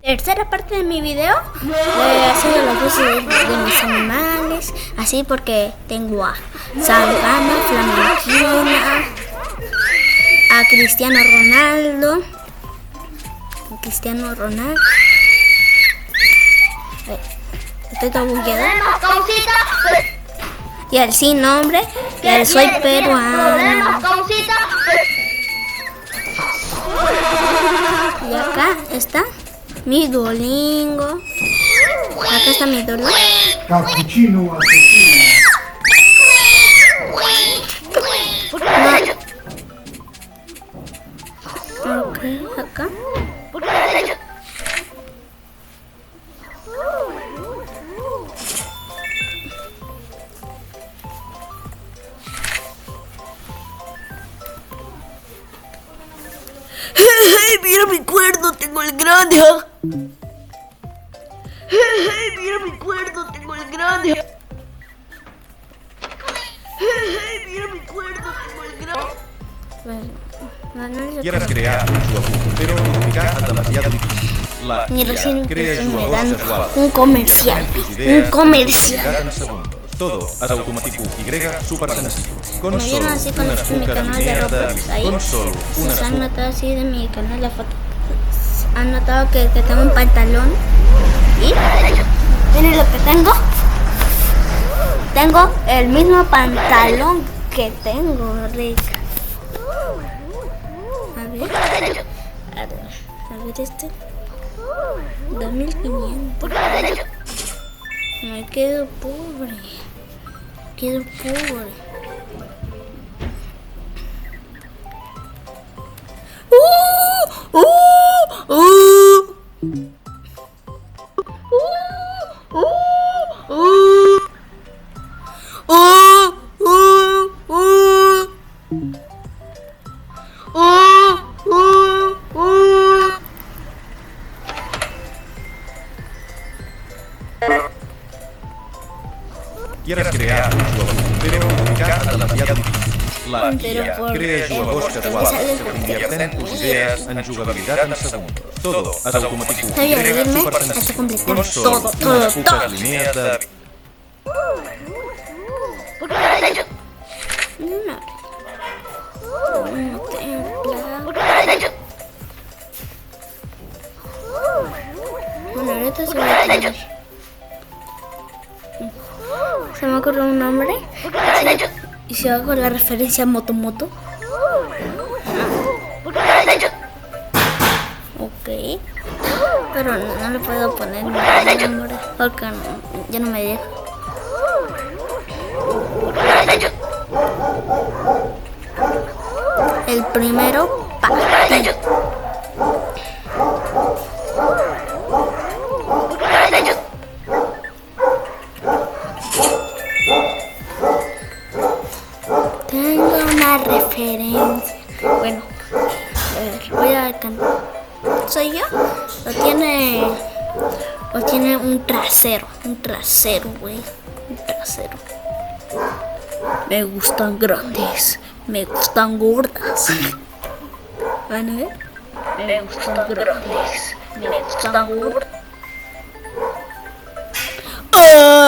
Tercera parte de mi video haciendo los voces de mis animales, así porque tengo a Salvana, Flamenquina, a Cristiano Ronaldo, estoy todo bugueada, y al sin nombre, y al soy peruano. Y acá está mi Duolingo. Acá está mi Duolingo. Cappuccino, Ok, acá. ¡Hey, mira mi cuerno! ¡Tengo el grande! ¡Hey, mira mi cuerno! ¡Tengo el grande! ¡Hey, mira mi cuerno! ¡Tengo el grande! Quieres crear un juego, pero comunicar es demasiado difícil. Ni recién crea me juegos dan casuals. un comercial. En segundos. Todo es automático y súper sencillo. Con Me vieron así con mi canal de Roblox ahí. Con solo una Se han notado así de mi canal de foto. Han notado que tengo un pantalón. ¿Y? ¿Miren lo que tengo? Tengo el mismo pantalón que tengo, Rick. A ver este. 2500. Me quedo pobre. Quieres crear un juego, pero comunicar es demasiado difícil. La Pero IA por- crea juegos casuals que convierten tus ideas en jugabilidad en segundos. Todo es automático Voy a abrirme súper hasta sencillo. completar Con solo todo. unas pocas líneas de... No tengo claro. Bueno, ahorita se va a tener. Se me ocurre un nombre. Y si hago la referencia a Motomoto. Ok. Pero no le puedo poner mi nombre porque ya no me deja. El primero, Pati. Tengo una referencia. Bueno, a ver, voy a cantar. ¿Soy yo? O tiene un trasero, güey. Un trasero. Me gustan grandes, me gustan gordas. ¿Van a ver? Me gustan grandes, me gustan gordas. ¡Ah!